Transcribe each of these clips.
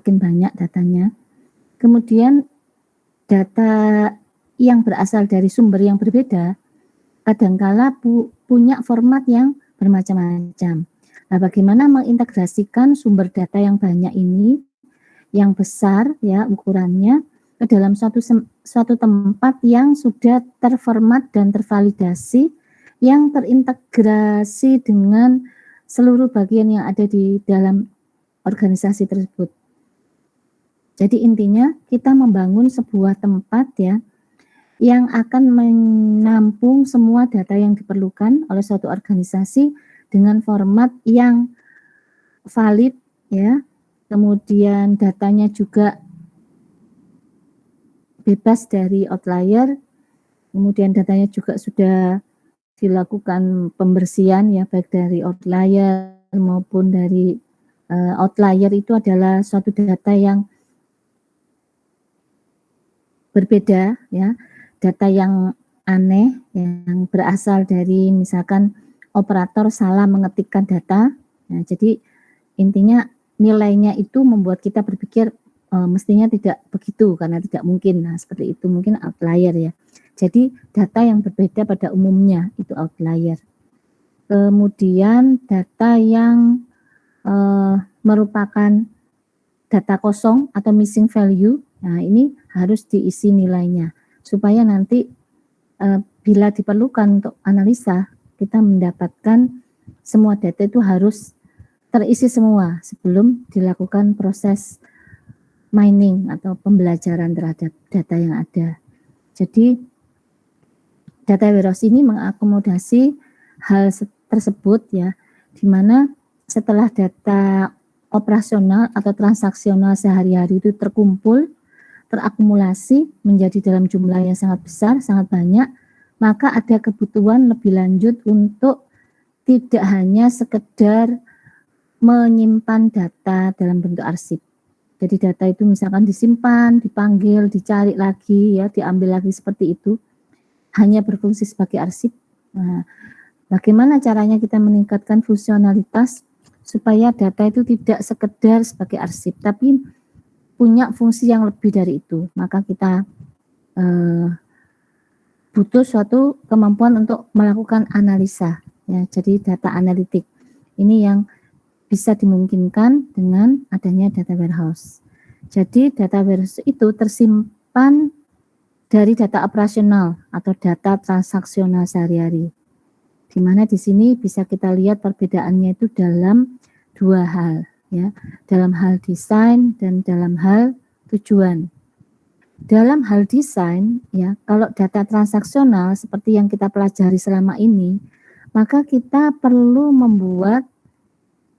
semakin banyak datanya. Kemudian data yang berasal dari sumber yang berbeda kadangkala punya format yang bermacam-macam. Nah, bagaimana mengintegrasikan sumber data yang banyak ini, yang besar ya ukurannya, ke dalam suatu tempat yang sudah terformat dan tervalidasi, yang terintegrasi dengan seluruh bagian yang ada di dalam organisasi tersebut. Jadi intinya kita membangun sebuah tempat ya yang akan menampung semua data yang diperlukan oleh suatu organisasi dengan format yang valid ya. Kemudian datanya juga bebas dari outlier. Kemudian datanya juga sudah dilakukan pembersihan ya, baik dari outlier maupun dari outlier itu adalah suatu data yang berbeda ya, data yang aneh yang berasal dari misalkan operator salah mengetikkan data. Nah, jadi intinya nilainya itu membuat kita berpikir mestinya tidak begitu karena tidak mungkin. Nah, seperti itu mungkin outlier ya. Jadi data yang berbeda pada umumnya itu outlier. Kemudian data yang merupakan data kosong atau missing value. Nah, ini harus diisi nilainya supaya nanti bila diperlukan untuk analisa kita mendapatkan semua data itu harus terisi semua sebelum dilakukan proses mining atau pembelajaran terhadap data yang ada. Jadi data warehouse ini mengakomodasi hal tersebut ya, di mana setelah data operasional atau transaksional sehari-hari itu terkumpul, terakumulasi menjadi dalam jumlah yang sangat besar, sangat banyak, maka ada kebutuhan lebih lanjut untuk tidak hanya sekedar menyimpan data dalam bentuk arsip. Jadi data itu misalkan disimpan, dipanggil, dicari lagi, ya, diambil lagi seperti itu, hanya berfungsi sebagai arsip. Nah, bagaimana caranya kita meningkatkan fungsionalitas supaya data itu tidak sekedar sebagai arsip, tapi punya fungsi yang lebih dari itu. Maka kita butuh suatu kemampuan untuk melakukan analisa, ya. Jadi data analitik ini yang bisa dimungkinkan dengan adanya data warehouse. Jadi data warehouse itu tersimpan dari data operasional atau data transaksional sehari-hari. Di mana di sini bisa kita lihat perbedaannya itu dalam dua hal, ya, dalam hal desain dan dalam hal tujuan. Dalam hal desain, ya, kalau data transaksional seperti yang kita pelajari selama ini, maka kita perlu membuat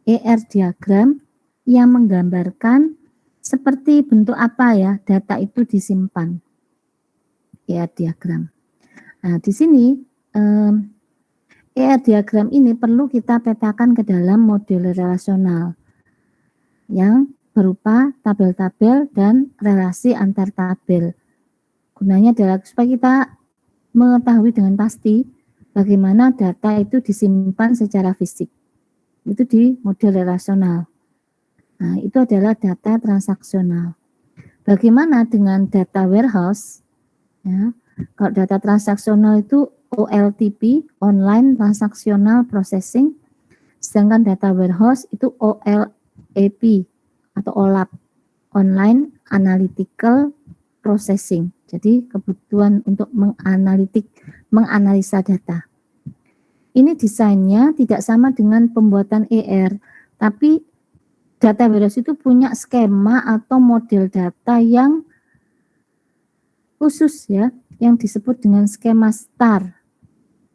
ER diagram yang menggambarkan seperti bentuk apa ya data itu disimpan. ER diagram. Nah, di sini ER diagram ini perlu kita petakan ke dalam model relasional yang berupa tabel-tabel dan relasi antar tabel. Gunanya adalah supaya kita mengetahui dengan pasti bagaimana data itu disimpan secara fisik. Itu di model relasional. Nah, itu adalah data transaksional. Bagaimana dengan data warehouse? Ya, kalau data transaksional itu OLTP, Online Transactional Processing, sedangkan data warehouse itu OLAP atau OLAP, Online Analytical Processing. Jadi kebutuhan untuk menganalisa data. Ini desainnya tidak sama dengan pembuatan ER, tapi data warehouse itu punya skema atau model data yang khusus ya, yang disebut dengan skema STAR.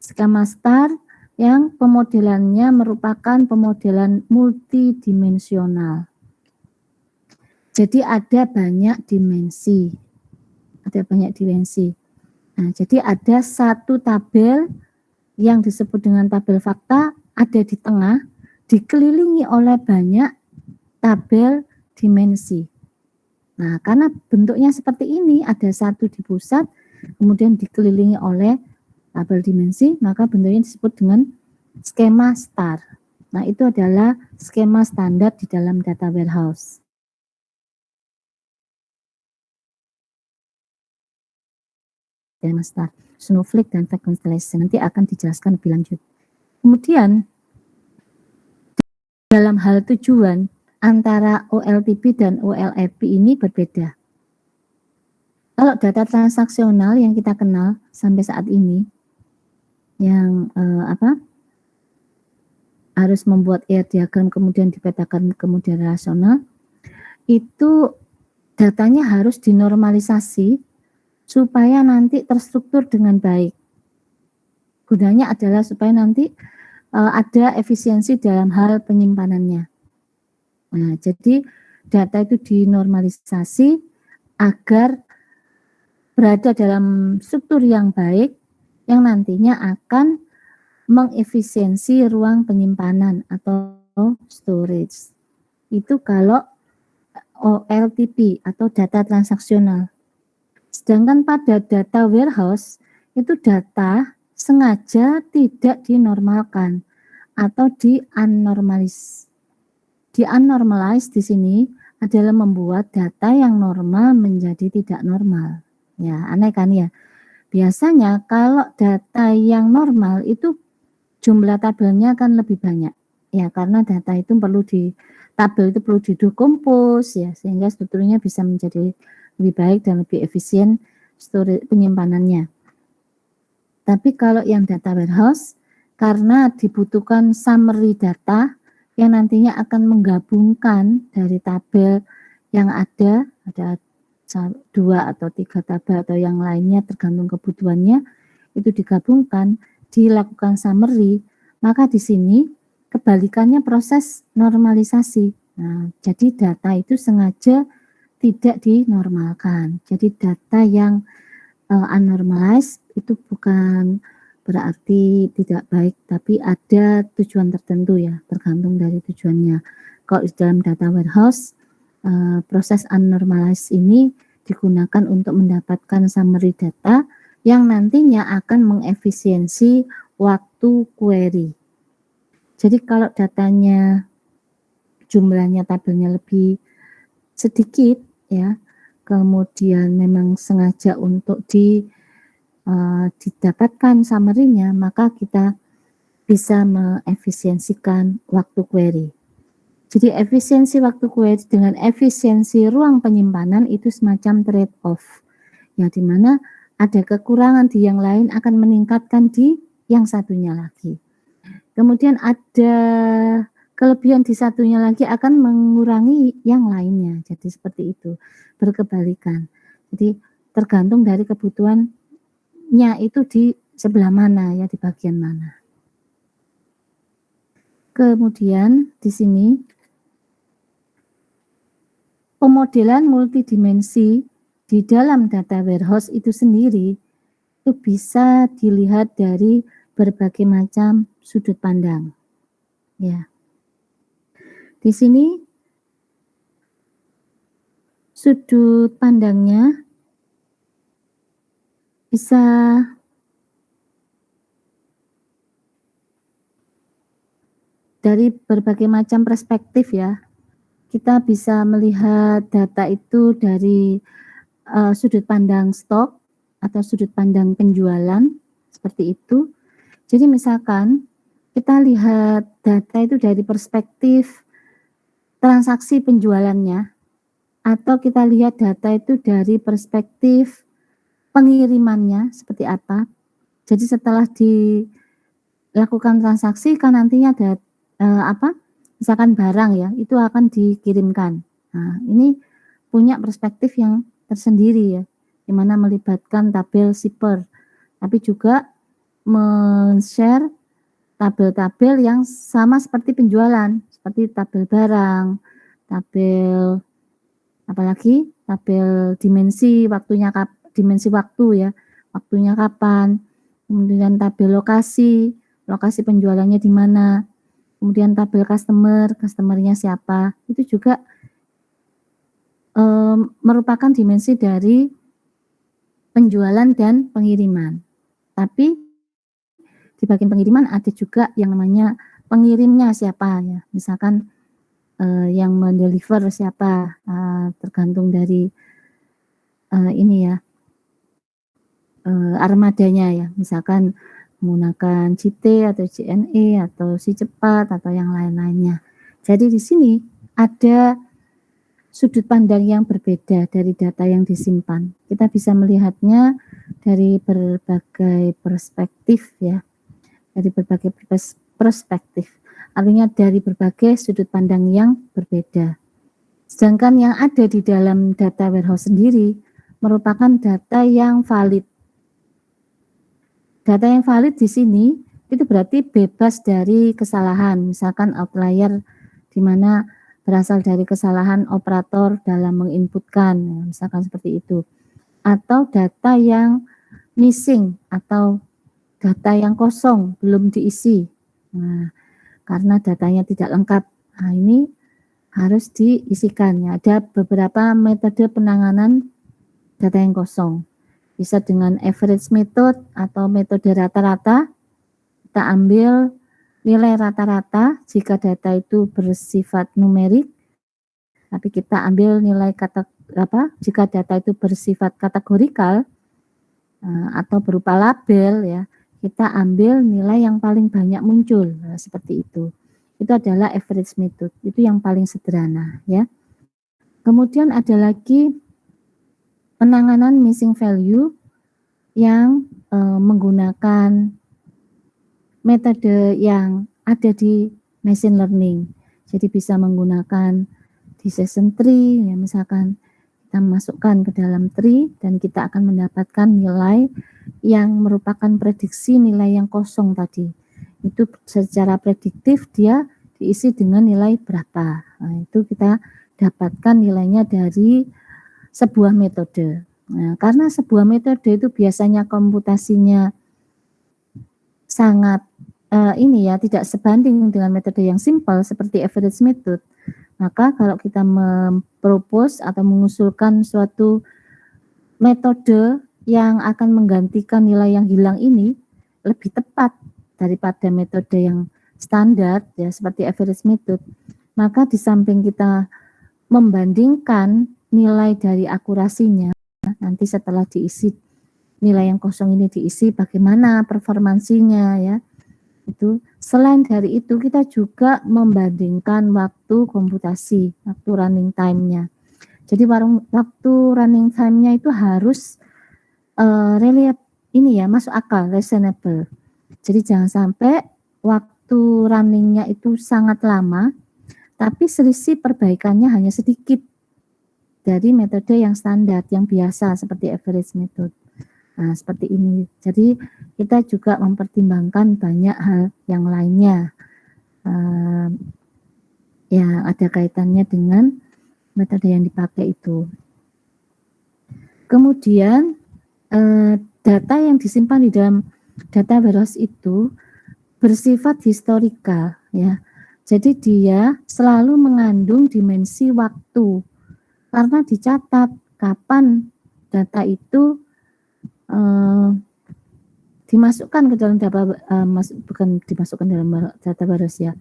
Skema STAR yang pemodelannya merupakan pemodelan multidimensional. Jadi ada banyak dimensi. Nah, jadi ada satu tabel yang disebut dengan tabel fakta ada di tengah, dikelilingi oleh banyak tabel dimensi. Nah, karena bentuknya seperti ini, ada satu di pusat, kemudian dikelilingi oleh tabel dimensi, maka bentuknya disebut dengan skema STAR. Nah, itu adalah skema standar di dalam data warehouse. ya Mas Tar, Snowflake dan Fake Constellation. Nanti akan dijelaskan lebih lanjut. Kemudian dalam hal tujuan antara OLTP dan OLAP ini berbeda. Kalau data transaksional yang kita kenal sampai saat ini, yang harus membuat ER diagram kemudian dipetakan kemudian relasional, itu datanya harus dinormalisasi supaya nanti terstruktur dengan baik. Gunanya adalah supaya nanti ada efisiensi dalam hal penyimpanannya. Nah, jadi data itu dinormalisasi agar berada dalam struktur yang baik yang nantinya akan mengefisiensi ruang penyimpanan atau storage. Itu kalau OLTP atau data transaksional. Sedangkan pada data warehouse itu data sengaja tidak dinormalkan atau di-unnormalize. Di-unnormalize di sini adalah membuat data yang normal menjadi tidak normal. Ya, aneh kan ya. Biasanya kalau data yang normal itu jumlah tabelnya akan lebih banyak. Ya, karena data itu tabel itu perlu didekompos ya, sehingga strukturnya bisa menjadi lebih baik dan lebih efisien penyimpanannya. Tapi kalau yang data warehouse, karena dibutuhkan summary data yang nantinya akan menggabungkan dari tabel yang ada 2 atau 3 tabel atau yang lainnya tergantung kebutuhannya, itu digabungkan, dilakukan summary, maka di sini kebalikannya proses normalisasi. Nah, jadi data itu sengaja tidak dinormalkan. Jadi data yang unnormalized itu bukan berarti tidak baik, tapi ada tujuan tertentu ya, tergantung dari tujuannya. Kalau di dalam data warehouse, proses unnormalized ini digunakan untuk mendapatkan summary data yang nantinya akan mengefisiensi waktu query. Jadi kalau datanya jumlahnya tabelnya lebih sedikit ya, kemudian memang sengaja untuk didapatkan summary-nya, maka kita bisa mengefisiensikan waktu query. Jadi efisiensi waktu query dengan efisiensi ruang penyimpanan itu semacam trade-off. Ya, di mana ada kekurangan di yang lain akan meningkatkan di yang satunya lagi. Kemudian ada kelebihan di satunya lagi akan mengurangi yang lainnya. Jadi seperti itu, berkebalikan. Jadi tergantung dari kebutuhannya itu di sebelah mana ya, di bagian mana. Kemudian di sini pemodelan multidimensi di dalam data warehouse itu sendiri itu bisa dilihat dari berbagai macam sudut pandang. Ya. Di sini sudut pandangnya bisa dari berbagai macam perspektif ya. Kita bisa melihat data itu dari sudut pandang stok atau sudut pandang penjualan, seperti itu. Jadi misalkan kita lihat data itu dari perspektif transaksi penjualannya, atau kita lihat data itu dari perspektif pengirimannya seperti apa. Jadi setelah dilakukan transaksi kan nantinya ada misalkan barang ya, itu akan dikirimkan. Nah, ini punya perspektif yang tersendiri ya, di mana melibatkan tabel shipper, tapi juga men-share tabel-tabel yang sama seperti penjualan, seperti tabel barang, tabel apalagi tabel dimensi dimensi waktu ya, waktunya kapan, kemudian tabel lokasi penjualannya di mana, kemudian tabel customer-nya siapa, itu juga merupakan dimensi dari penjualan dan pengiriman. Tapi di bagian pengiriman ada juga yang namanya pengirimnya siapa ya, misalkan yang mendeliver siapa, tergantung dari ini ya, armadanya ya, misalkan menggunakan JIT atau JNE atau Si Cepat atau yang lain-lainnya. Jadi di sini ada sudut pandang yang berbeda dari data yang disimpan. Kita bisa melihatnya dari berbagai perspektif ya, dari berbagai perspektif. Artinya dari berbagai sudut pandang yang berbeda. Sedangkan yang ada di dalam data warehouse sendiri merupakan data yang valid. Data yang valid di sini itu berarti bebas dari kesalahan, misalkan outlier di mana berasal dari kesalahan operator dalam menginputkan, ya, misalkan seperti itu. Atau data yang missing atau data yang kosong, belum diisi. Nah, karena datanya tidak lengkap. Nah, ini harus diisikan. Ya. Ada beberapa metode penanganan data yang kosong. Bisa dengan average method atau metode rata-rata. Kita ambil nilai rata-rata jika data itu bersifat numerik. Tapi kita ambil nilai jika data itu bersifat kategorikal atau berupa label ya, kita ambil nilai yang paling banyak muncul. Nah, seperti itu. Itu adalah average method. Itu yang paling sederhana ya. Kemudian ada lagi penanganan missing value yang menggunakan metode yang ada di machine learning. Jadi bisa menggunakan decision tree, ya misalkan kita masukkan ke dalam tree dan kita akan mendapatkan nilai yang merupakan prediksi nilai yang kosong tadi. Itu secara prediktif dia diisi dengan nilai berapa. Nah, itu kita dapatkan nilainya dari sebuah metode. Nah, karena sebuah metode itu biasanya komputasinya sangat tidak sebanding dengan metode yang simpel seperti average method. Maka kalau kita mempropose atau mengusulkan suatu metode yang akan menggantikan nilai yang hilang ini lebih tepat daripada metode yang standar ya seperti average method, maka di samping kita membandingkan nilai dari akurasinya, nanti setelah diisi nilai yang kosong ini diisi bagaimana performansinya ya. Itu selain dari itu kita juga membandingkan waktu komputasi, waktu running time-nya. Jadi waktu running time-nya itu harus masuk akal, reasonable. Jadi jangan sampai waktu running-nya itu sangat lama, tapi selisih perbaikannya hanya sedikit dari metode yang standar, yang biasa seperti average method. Nah, seperti ini. Jadi kita juga mempertimbangkan banyak hal yang lainnya yang ada kaitannya dengan metode yang dipakai itu. Kemudian data yang disimpan di dalam data warehouse itu bersifat historikal ya. Jadi dia selalu mengandung dimensi waktu karena dicatat kapan data itu dimasukkan ke dalam data bukan dimasukkan dalam data warehouse ya.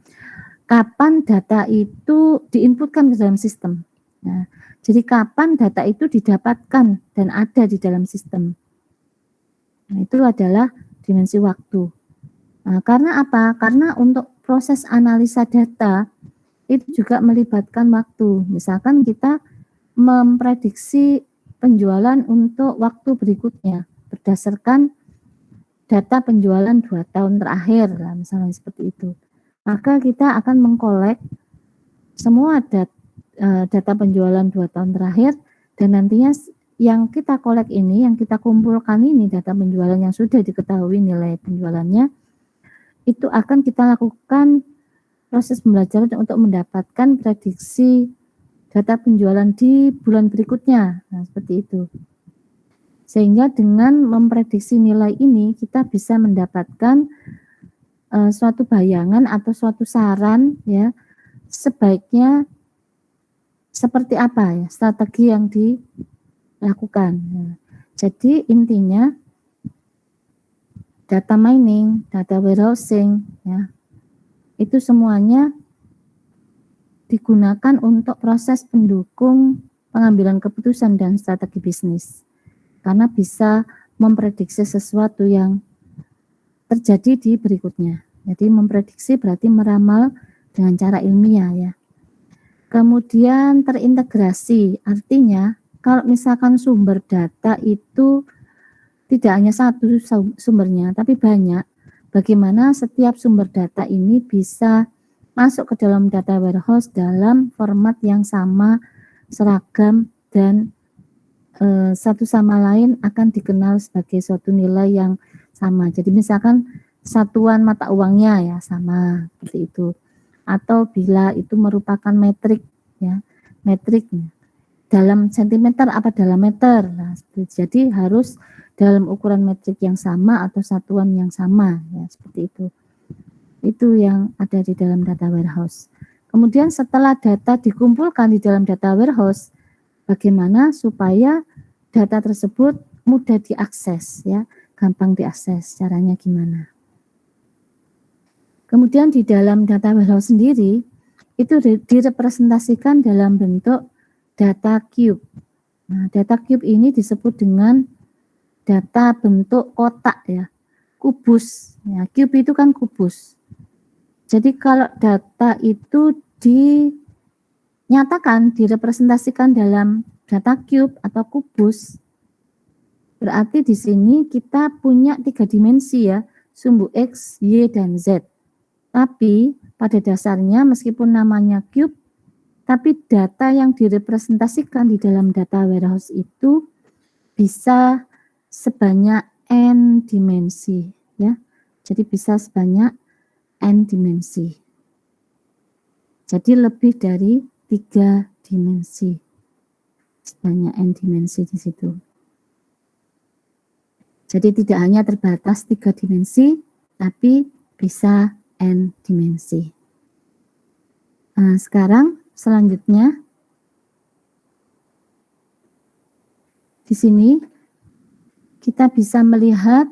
Kapan data itu diinputkan ke dalam sistem. Nah, jadi kapan data itu didapatkan dan ada di dalam sistem. Nah, itu adalah dimensi waktu. Nah, karena apa? Karena untuk proses analisa data itu juga melibatkan waktu. Misalkan kita memprediksi penjualan untuk waktu berikutnya berdasarkan data penjualan 2 tahun terakhir, lah, misalnya seperti itu. Maka kita akan mengkolek semua data penjualan 2 tahun terakhir dan nantinya yang kita kolek ini, yang kita kumpulkan ini data penjualan yang sudah diketahui nilai penjualannya, itu akan kita lakukan proses pembelajaran untuk mendapatkan prediksi data penjualan di bulan berikutnya. Nah, seperti itu. Sehingga dengan memprediksi nilai ini kita bisa mendapatkan suatu bayangan atau suatu saran ya sebaiknya seperti apa ya strategi yang dilakukan. Nah, jadi intinya data mining, data warehousing ya itu semuanya digunakan untuk proses pendukung pengambilan keputusan dan strategi bisnis. Karena bisa memprediksi sesuatu yang terjadi di berikutnya. Jadi memprediksi berarti meramal dengan cara ilmiah ya. Kemudian terintegrasi, artinya kalau misalkan sumber data itu tidak hanya satu sumbernya, tapi banyak. Bagaimana setiap sumber data ini bisa masuk ke dalam data warehouse dalam format yang sama, seragam, dan satu sama lain akan dikenal sebagai suatu nilai yang sama. Jadi misalkan satuan mata uangnya ya sama seperti itu. Atau bila itu merupakan metrik ya, metrik dalam sentimeter apa dalam meter. Nah, jadi harus dalam ukuran metrik yang sama atau satuan yang sama ya, seperti itu. Itu yang ada di dalam data warehouse. Kemudian setelah data dikumpulkan di dalam data warehouse, bagaimana supaya data tersebut mudah diakses ya, gampang diakses, caranya gimana. Kemudian di dalam data warehouse sendiri itu direpresentasikan dalam bentuk data cube. Nah, data cube ini disebut dengan data bentuk kotak ya, kubus. Ya, cube itu kan kubus. Jadi kalau data itu dinyatakan, direpresentasikan dalam data cube atau kubus, berarti di sini kita punya 3 dimensi ya, sumbu X, Y, dan Z. Tapi pada dasarnya meskipun namanya cube, tapi data yang direpresentasikan di dalam data warehouse itu bisa sebanyak n dimensi ya. Jadi bisa sebanyak n dimensi. Jadi lebih dari 3 dimensi. Sebanyak n dimensi di situ. Jadi tidak hanya terbatas 3 dimensi, tapi bisa n dimensi. Nah, sekarang selanjutnya di sini kita bisa melihat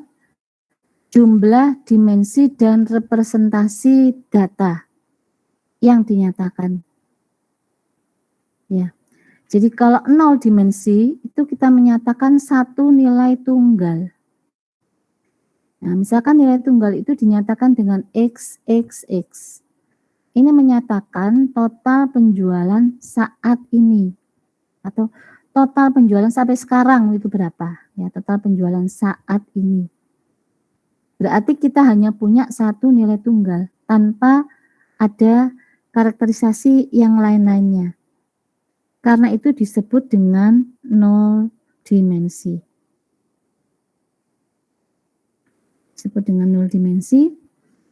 jumlah dimensi dan representasi data yang dinyatakan. Ya. Jadi kalau 0 dimensi itu kita menyatakan satu nilai tunggal. Nah, misalkan nilai tunggal itu dinyatakan dengan XXX. Ini menyatakan total penjualan saat ini atau total penjualan sampai sekarang itu berapa? Ya, total penjualan saat ini. Berarti kita hanya punya satu nilai tunggal tanpa ada karakterisasi yang lain-lainnya. Karena itu disebut dengan 0 dimensi. Disebut dengan 0 dimensi.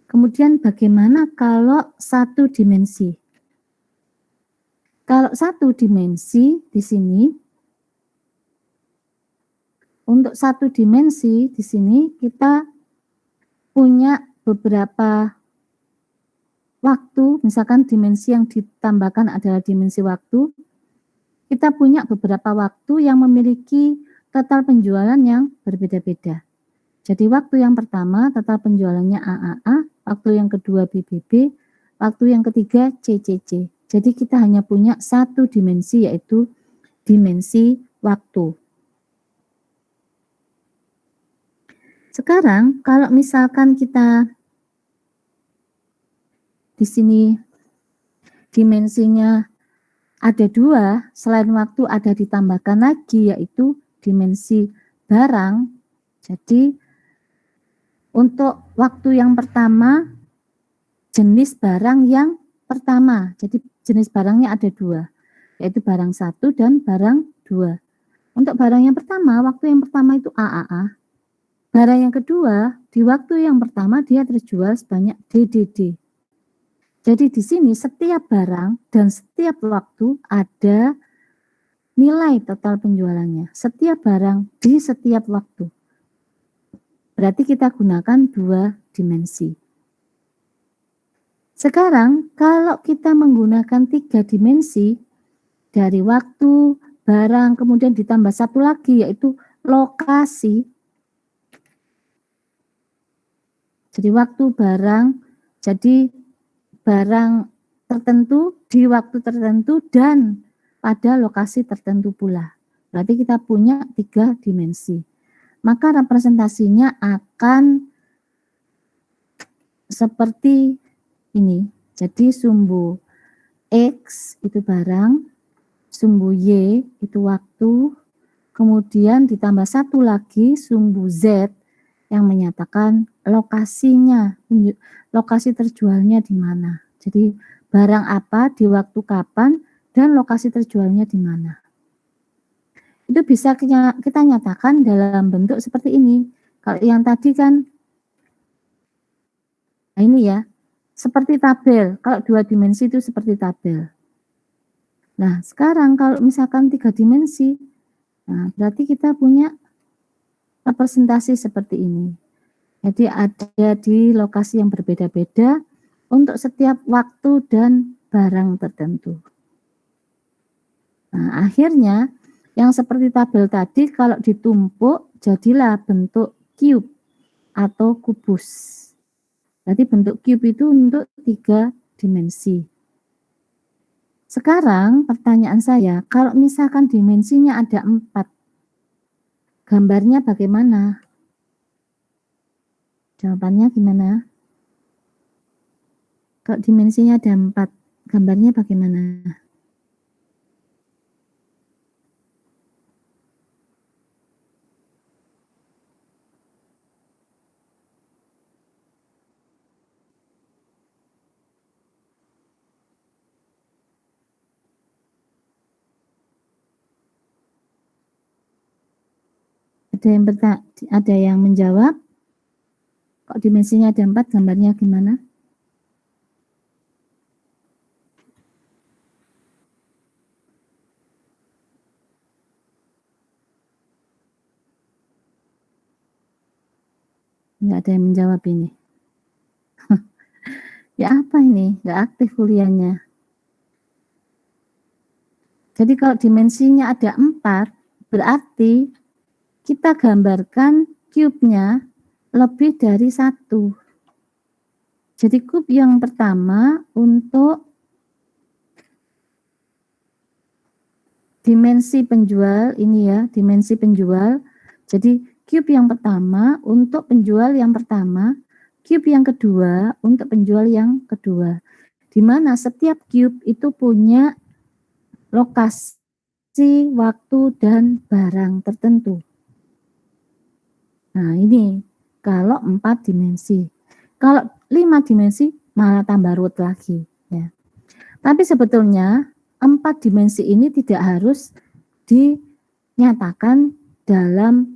Kemudian bagaimana kalau 1 dimensi? Kalau 1 dimensi di sini, untuk 1 dimensi di sini kita punya beberapa waktu, misalkan dimensi yang ditambahkan adalah dimensi waktu, kita punya beberapa waktu yang memiliki total penjualan yang berbeda-beda. Jadi waktu yang pertama total penjualannya AAA, waktu yang kedua BBB, waktu yang ketiga CCC. Jadi kita hanya punya 1 dimensi yaitu dimensi waktu. Sekarang kalau misalkan kita di sini dimensinya ada 2, selain waktu ada ditambahkan lagi yaitu dimensi barang. Jadi untuk waktu yang pertama jenis barang yang pertama. Jadi jenis barangnya ada 2, yaitu barang 1 dan barang 2. Untuk barang yang pertama, waktu yang pertama itu AAA. Barang yang kedua, di waktu yang pertama dia terjual sebanyak DDD. Jadi di sini setiap barang dan setiap waktu ada nilai total penjualannya. Setiap barang di setiap waktu. Berarti kita gunakan 2 dimensi. Sekarang kalau kita menggunakan 3 dimensi, dari waktu, barang, kemudian ditambah satu lagi yaitu lokasi. Jadi waktu, barang, jadi barang tertentu di waktu tertentu dan pada lokasi tertentu pula. Berarti kita punya 3 dimensi. maka representasinya akan seperti ini. Jadi sumbu X itu barang, sumbu Y itu waktu, kemudian ditambah satu lagi sumbu Z yang menyatakan lokasinya, lokasi terjualnya di mana. Jadi barang apa, di waktu kapan, dan lokasi terjualnya di mana. Itu bisa kita nyatakan dalam bentuk seperti ini. Kalau yang tadi kan, nah ini ya, seperti tabel. Kalau 2 dimensi itu seperti tabel. Nah, sekarang kalau misalkan 3 dimensi, nah berarti kita punya representasi seperti ini. Jadi ada di lokasi yang berbeda-beda untuk setiap waktu dan barang tertentu. Nah, akhirnya yang seperti tabel tadi kalau ditumpuk jadilah bentuk cube atau kubus. Jadi bentuk cube itu untuk 3 dimensi. Sekarang pertanyaan saya, kalau misalkan dimensinya ada 4, gambarnya bagaimana? Jawabannya gimana? Kalau dimensinya ada 4, gambarnya bagaimana? Ada yang menjawab? Kok dimensinya ada 4, gambarnya gimana? Nggak ada yang menjawab ini. Ya apa ini? Nggak aktif kuliahnya. Jadi kalau dimensinya ada 4, berarti kita gambarkan cube-nya lebih dari 1. Jadi cube yang pertama untuk dimensi penjual, ini ya, dimensi penjual. Jadi cube yang pertama untuk penjual yang pertama, cube yang kedua untuk penjual yang kedua. Di mana setiap cube itu punya lokasi, waktu, dan barang tertentu. Nah ini kalau 4 dimensi. Kalau 5 dimensi malah tambah ruwet lagi. Ya. Tapi sebetulnya 4 dimensi ini tidak harus dinyatakan dalam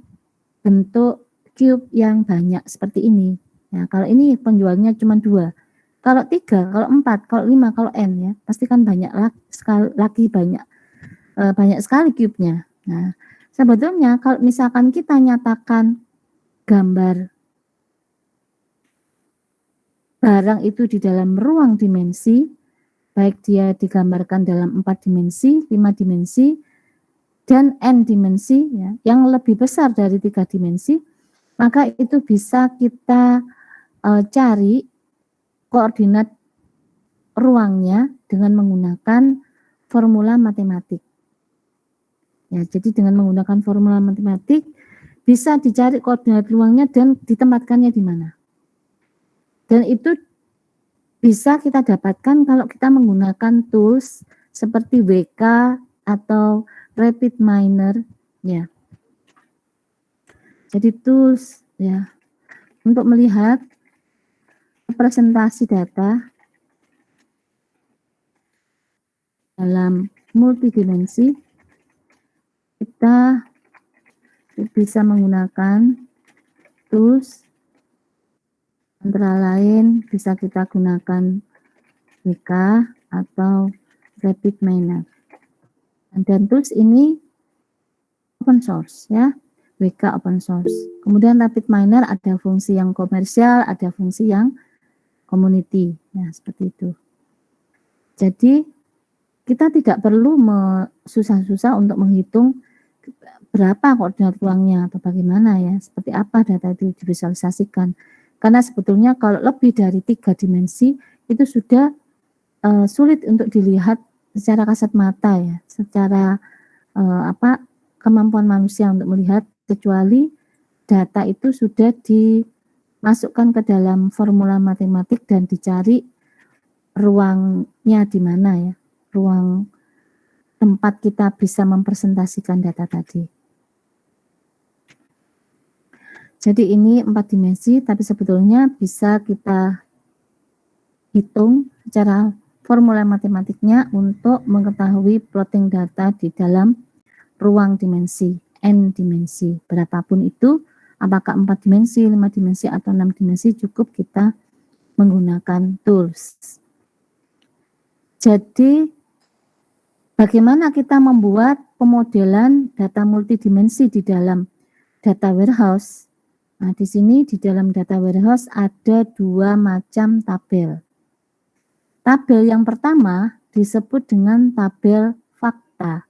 bentuk cube yang banyak seperti ini. Nah, kalau ini penjualnya cuma 2. Kalau 3, kalau 4, kalau 5, kalau n ya, pasti kan banyak lagi banyak sekali cube-nya. Nah, sebetulnya kalau misalkan kita nyatakan gambar barang itu di dalam ruang dimensi, baik dia digambarkan dalam 4 dimensi, 5 dimensi, dan n dimensi, ya, yang lebih besar dari 3 dimensi, maka itu bisa kita cari koordinat ruangnya dengan menggunakan formula matematik. Ya, jadi dengan menggunakan formula matematik bisa dicari koordinat ruangnya dan ditempatkannya di mana. Dan itu bisa kita dapatkan kalau kita menggunakan tools seperti WK atau RapidMiner, ya. Jadi tools ya untuk melihat representasi data dalam multidimensi, kita bisa menggunakan tools, antara lain bisa kita gunakan WK atau RapidMiner. Dan tools ini open source ya, WK open source. Kemudian RapidMiner ada fungsi yang komersial, ada fungsi yang community, ya seperti itu. Jadi kita tidak perlu susah-susah untuk menghitung berapa koordinat ruangnya atau bagaimana ya, seperti apa data itu divisualisasikan. Karena sebetulnya kalau lebih dari 3 dimensi itu sudah sulit untuk dilihat secara kasat mata ya, secara kemampuan manusia untuk melihat, kecuali data itu sudah dimasukkan ke dalam formula matematik dan dicari ruangnya di mana ya, ruang tempat kita bisa mempresentasikan data tadi. Jadi ini 4 dimensi, tapi sebetulnya bisa kita hitung secara formula matematiknya untuk mengetahui plotting data di dalam ruang dimensi, n dimensi, berapapun itu, apakah 4 dimensi, 5 dimensi, atau 6 dimensi, cukup kita menggunakan tools. Jadi, bagaimana kita membuat pemodelan data multidimensi di dalam data warehouse? Nah, di sini di dalam data warehouse ada 2 macam tabel. Tabel yang pertama disebut dengan tabel fakta.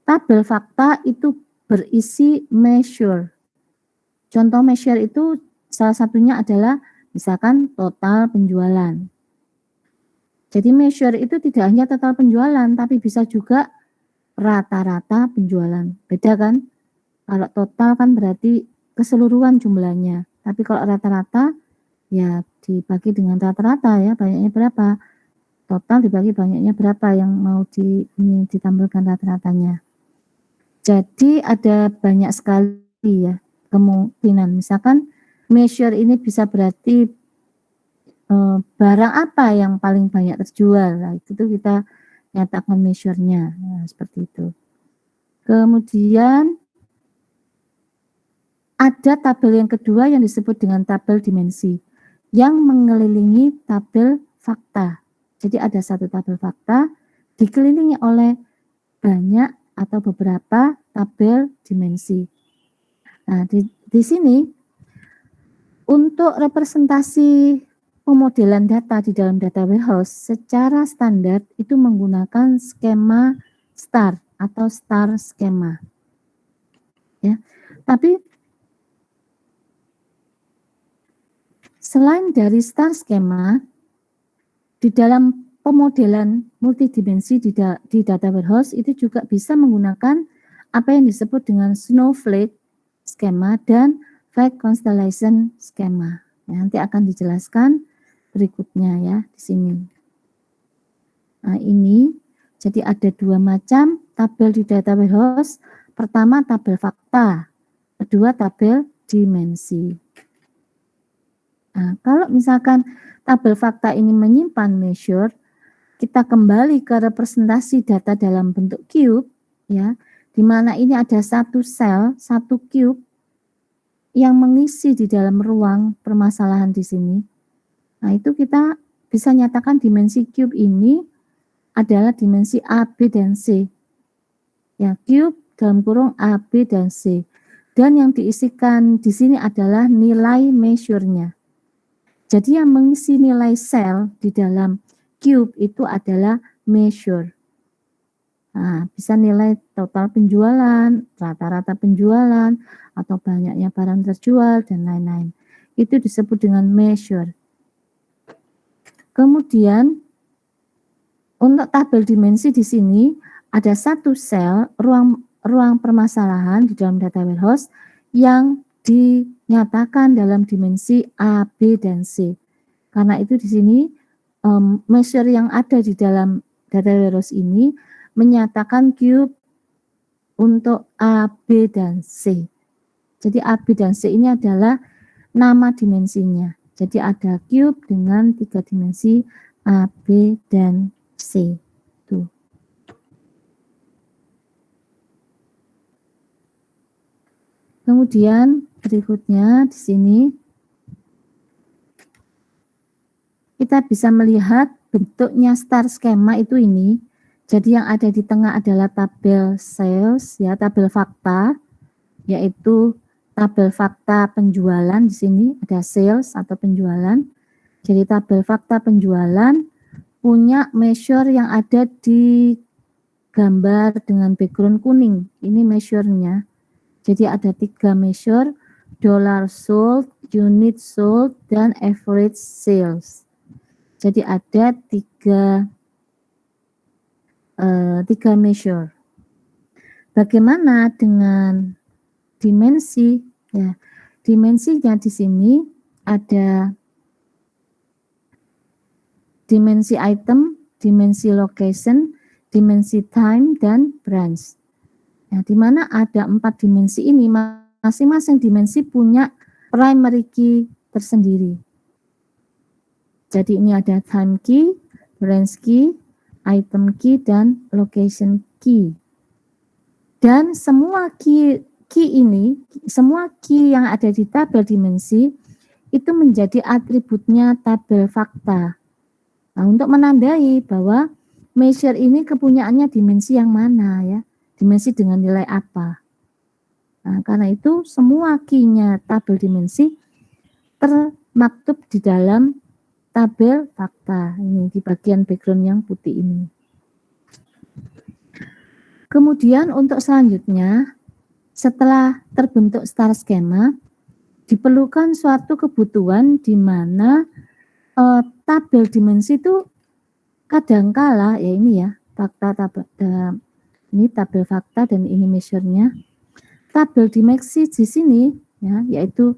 Tabel fakta itu berisi measure. Contoh measure itu salah satunya adalah misalkan total penjualan. Jadi measure itu tidak hanya total penjualan, tapi bisa juga rata-rata penjualan. Beda kan? Kalau total kan berarti keseluruhan jumlahnya. Tapi kalau rata-rata ya dibagi dengan rata-rata ya, banyaknya berapa. Total dibagi banyaknya berapa yang mau ditampilkan rata-ratanya. Jadi ada banyak sekali ya kemungkinan. Misalkan measure ini bisa berarti barang apa yang paling banyak terjual. Nah, itu kita nyatakan measure-nya. Nah, seperti itu. Kemudian ada tabel yang kedua yang disebut dengan tabel dimensi yang mengelilingi tabel fakta. Jadi ada satu tabel fakta dikelilingi oleh banyak atau beberapa tabel dimensi. Nah, di sini untuk representasi pemodelan data di dalam data warehouse secara standar itu menggunakan skema STAR atau STAR skema. Ya. Tapi selain dari STAR skema, di dalam pemodelan multidimensi di data warehouse itu juga bisa menggunakan apa yang disebut dengan snowflake skema dan fact constellation skema. Ya, nanti akan dijelaskan berikutnya ya di sini. Nah, ini jadi ada 2 macam tabel di data warehouse. Pertama tabel fakta, kedua tabel dimensi. Nah, kalau misalkan tabel fakta ini menyimpan measure, kita kembali ke representasi data dalam bentuk cube, ya, di mana ini ada satu sel, satu cube yang mengisi di dalam ruang permasalahan di sini. Nah, itu kita bisa nyatakan dimensi cube ini adalah dimensi A, B, dan C. Ya, cube dalam kurung A, B, dan C. Dan yang diisikan di sini adalah nilai measure-nya. Jadi yang mengisi nilai sel di dalam cube itu adalah measure. Nah, bisa nilai total penjualan, rata-rata penjualan, atau banyaknya barang terjual, dan lain-lain. Itu disebut dengan measure. Kemudian, untuk tabel dimensi di sini, ada satu sel ruang permasalahan di dalam data warehouse yang dinyatakan dalam dimensi A, B, dan C. Karena itu di sini measure yang ada di dalam data warehouse ini menyatakan cube untuk A, B, dan C. Jadi A, B, dan C ini adalah nama dimensinya. Jadi ada cube dengan 3 dimensi A, B, dan C. Tuh. Kemudian berikutnya di sini kita bisa melihat bentuknya star skema itu ini. Jadi yang ada di tengah adalah tabel sales, ya, tabel fakta, yaitu tabel fakta penjualan. Di sini ada sales atau penjualan. Jadi tabel fakta penjualan punya measure yang ada di gambar dengan background kuning. Ini measure-nya. Jadi ada 3 measure, dollar sold, unit sold, dan average sales. Jadi ada 3 measure. Bagaimana dengan dimensi ya. Dimensinya di sini ada dimensi item, dimensi location, dimensi time, dan branch. Ya, di mana ada 4 dimensi ini, masing-masing dimensi punya primary key tersendiri. Jadi ini ada time key, branch key, item key, dan location key. Dan semua key ini, semua key yang ada di tabel dimensi itu menjadi atributnya tabel fakta. Nah, untuk menandai bahwa measure ini kepunyaannya dimensi yang mana ya, dimensi dengan nilai apa. Nah, karena itu semua key-nya tabel dimensi termaktub di dalam tabel fakta. Ini di bagian background yang putih ini. Kemudian untuk selanjutnya, setelah terbentuk star schema, diperlukan suatu kebutuhan di mana tabel dimensi itu kadangkala ya ini ya fakta ini tabel fakta dan ini measure-nya. Tabel dimensi di sini ya yaitu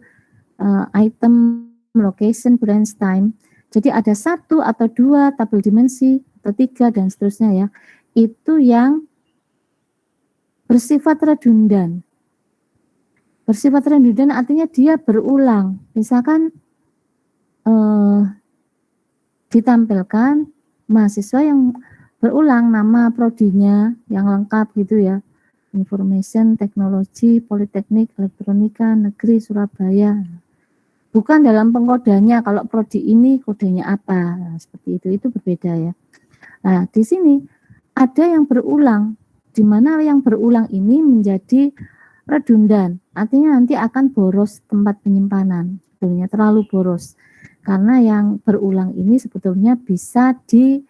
item, location, branch, time. Jadi ada 1 atau 2 tabel dimensi atau 3 dan seterusnya ya. Itu yang bersifat redundan. Bersifat redundan artinya dia berulang. Misalkan ditampilkan mahasiswa yang berulang nama prodinya yang lengkap gitu ya. Information Technology, Politeknik, Elektronika, Negeri Surabaya. Bukan dalam pengkodanya, kalau prodi ini kodenya apa, nah, seperti itu berbeda ya. Nah, di sini ada yang berulang, di mana yang berulang ini menjadi redundan, artinya nanti akan boros tempat penyimpanan, sebetulnya terlalu boros. Karena yang berulang ini sebetulnya bisa dibuat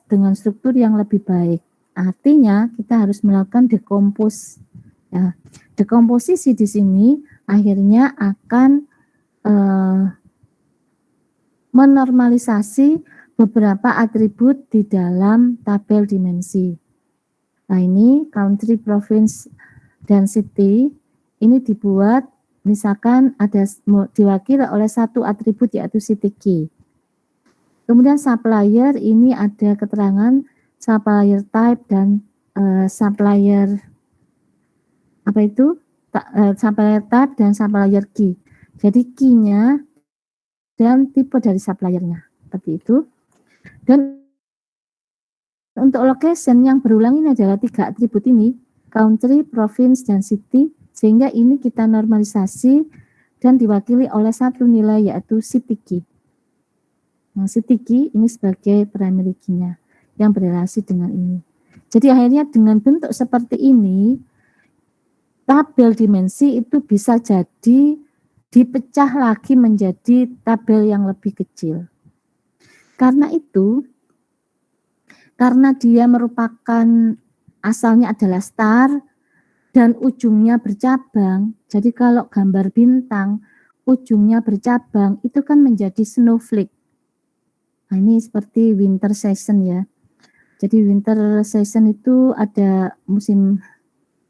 dengan struktur yang lebih baik. Artinya kita harus melakukan dekompos. Ya, dekomposisi di sini akhirnya akan menormalisasi beberapa atribut di dalam tabel dimensi. Nah ini country, province, dan city ini dibuat misalkan ada diwakili oleh satu atribut yaitu city key. Kemudian supplier ini ada keterangan supplier type dan supplier apa itu supplier type dan supplier key. Jadi key-nya dan tipe dari suppliernya seperti itu. Dan untuk location yang berulang ini adalah 3 atribut ini, country, province, dan city, sehingga ini kita normalisasi dan diwakili oleh satu nilai yaitu city key. Nah, city key ini sebagai primary key-nya yang berrelasi dengan ini. Jadi akhirnya dengan bentuk seperti ini, tabel dimensi itu bisa jadi dipecah lagi menjadi tabel yang lebih kecil. Karena itu, karena dia merupakan asalnya adalah star dan ujungnya bercabang, jadi kalau gambar bintang ujungnya bercabang itu kan menjadi snowflake. Nah, ini seperti winter season ya. Jadi winter season itu ada musim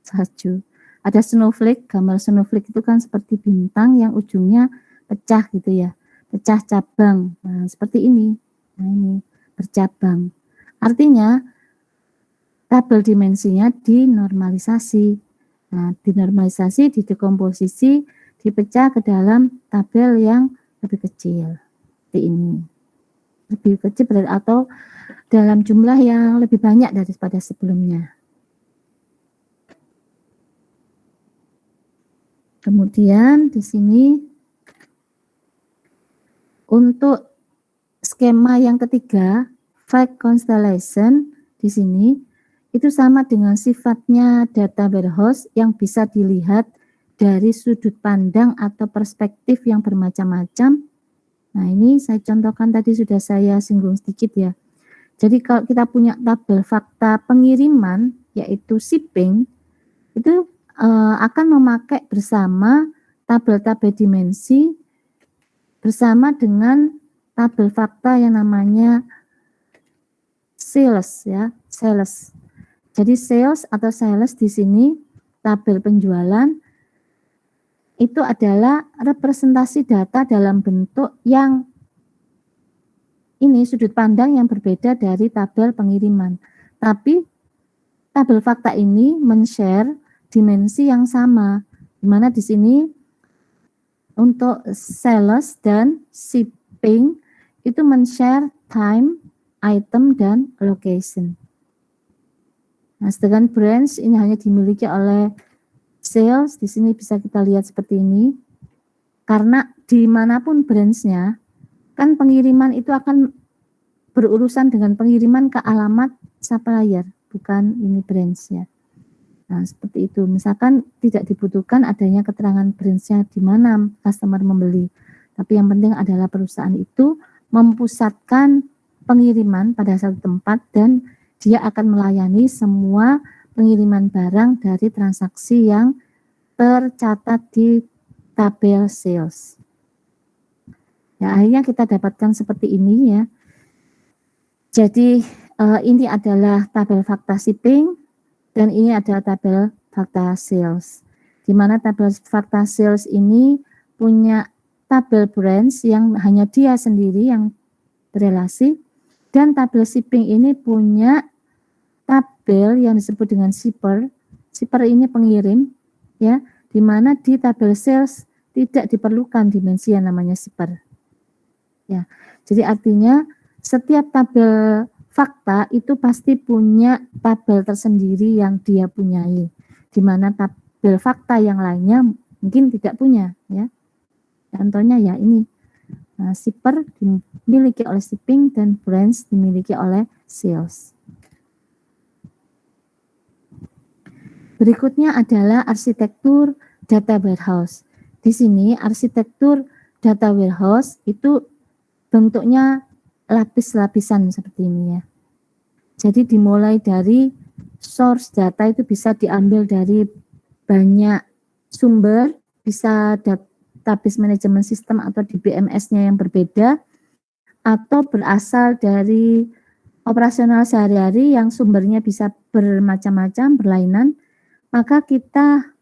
salju. Ada snowflake, gambar snowflake itu kan seperti bintang yang ujungnya pecah gitu ya. Pecah cabang. Nah, seperti ini. Nah, ini bercabang. Artinya tabel dimensinya dinormalisasi. Nah, dinormalisasi, didekomposisi, dipecah ke dalam tabel yang lebih kecil. Seperti ini. Lebih kecil atau dalam jumlah yang lebih banyak daripada sebelumnya. Kemudian di sini untuk skema yang ketiga, fact constellation di sini itu sama dengan sifatnya data warehouse yang bisa dilihat dari sudut pandang atau perspektif yang bermacam-macam. Nah, ini saya contohkan tadi sudah saya singgung sedikit ya. Jadi kalau kita punya tabel fakta pengiriman yaitu shipping itu akan memakai bersama tabel-tabel dimensi bersama dengan tabel fakta yang namanya sales ya, sales. Jadi sales atau sales di sini tabel penjualan itu adalah representasi data dalam bentuk yang ini sudut pandang yang berbeda dari tabel pengiriman. Tapi tabel fakta ini men-share dimensi yang sama, di mana di sini untuk sales dan shipping itu men-share time, item, dan location. Nah, sedangkan branch ini hanya dimiliki oleh sales. Di sini bisa kita lihat seperti ini. Karena dimanapun branch-nya, kan pengiriman itu akan berurusan dengan pengiriman ke alamat supplier, bukan ini branch-nya. Nah, seperti itu. Misalkan tidak dibutuhkan adanya keterangan branch-nya di mana customer membeli. Tapi yang penting adalah perusahaan itu mempusatkan pengiriman pada satu tempat dan dia akan melayani semua pengiriman barang dari transaksi yang tercatat di tabel sales. Ya, akhirnya kita dapatkan seperti ini ya. Jadi ini adalah tabel fakta shipping dan ini adalah tabel fakta sales. Di mana tabel fakta sales ini punya tabel branch yang hanya dia sendiri yang berelasi, dan tabel shipping ini punya tabel yang disebut dengan shipper. Shipper ini pengirim, ya, di mana di tabel sales tidak diperlukan dimensi yang namanya shipper. Ya, jadi artinya setiap tabel fakta itu pasti punya tabel tersendiri yang dia punyai, di mana tabel fakta yang lainnya mungkin tidak punya, ya. Contohnya ya ini, shipper dimiliki oleh shipping dan branch dimiliki oleh sales. Berikutnya adalah arsitektur data warehouse. Di sini arsitektur data warehouse itu bentuknya lapis-lapisan seperti ini ya. Jadi dimulai dari source data itu bisa diambil dari banyak sumber, bisa database management system atau DBMS-nya yang berbeda, atau berasal dari operasional sehari-hari yang sumbernya bisa bermacam-macam, berlainan. Maka kita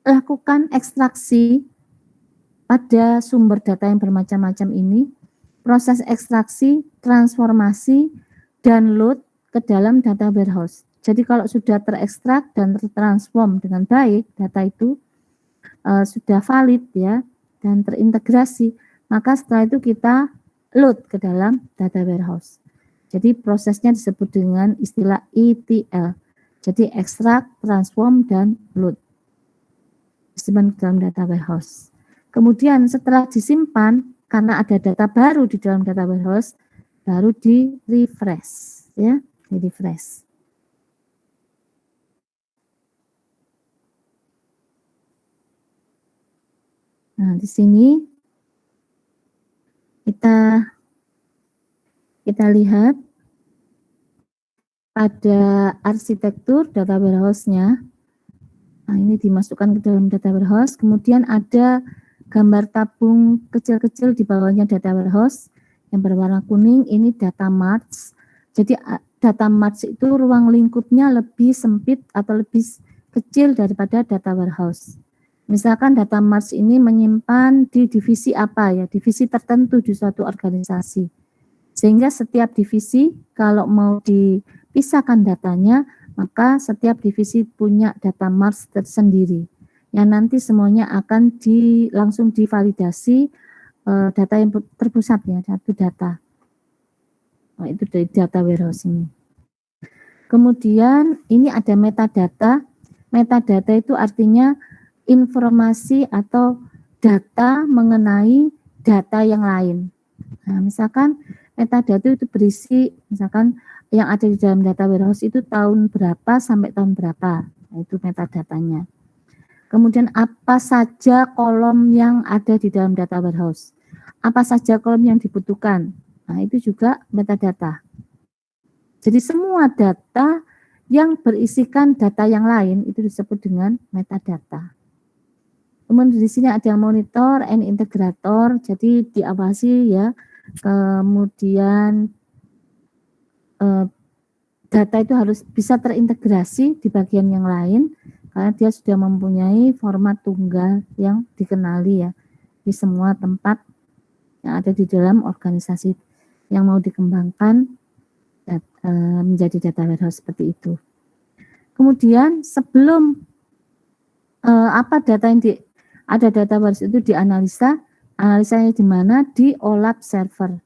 lakukan ekstraksi pada sumber data yang bermacam-macam ini, proses ekstraksi, transformasi, dan load ke dalam data warehouse. Jadi kalau sudah terekstrak dan tertransform dengan baik, data itu sudah valid ya dan terintegrasi, maka setelah itu kita load ke dalam data warehouse. Jadi prosesnya disebut dengan istilah ETL. Jadi ekstrak, transform, dan load. Disimpan ke dalam data warehouse. Kemudian setelah disimpan, karena ada data baru di dalam data warehouse, baru di refresh, ya, di refresh. Nah, di sini kita lihat pada arsitektur data warehouse-nya. Nah, ini dimasukkan ke dalam data warehouse, kemudian ada gambar tabung kecil-kecil di bawahnya data warehouse yang berwarna kuning, ini data marts. Jadi data marts itu ruang lingkupnya lebih sempit atau lebih kecil daripada data warehouse. Misalkan data marts ini menyimpan di divisi apa ya, divisi tertentu di suatu organisasi. Sehingga setiap divisi kalau mau dipisahkan datanya, maka setiap divisi punya data marts tersendiri. Yang nanti semuanya akan langsung divalidasi data yang terpusat ya, satu data. Oh, itu dari data warehouse ini. Kemudian ini ada metadata. Metadata itu artinya informasi atau data mengenai data yang lain. Nah, misalkan metadata itu berisi, misalkan yang ada di dalam data warehouse itu tahun berapa sampai tahun berapa. Nah, itu metadatanya. Kemudian apa saja kolom yang ada di dalam data warehouse. Apa saja kolom yang dibutuhkan. Nah, itu juga metadata. Jadi semua data yang berisikan data yang lain itu disebut dengan metadata. Kemudian di sini ada monitor and integrator, jadi diawasi ya. Kemudian data itu harus bisa terintegrasi di bagian yang lain karena dia sudah mempunyai format tunggal yang dikenali ya di semua tempat yang ada di dalam organisasi yang mau dikembangkan menjadi data warehouse seperti itu. Kemudian sebelum data yang ada data warehouse itu dianalisa, analisanya di mana? Di OLAP server.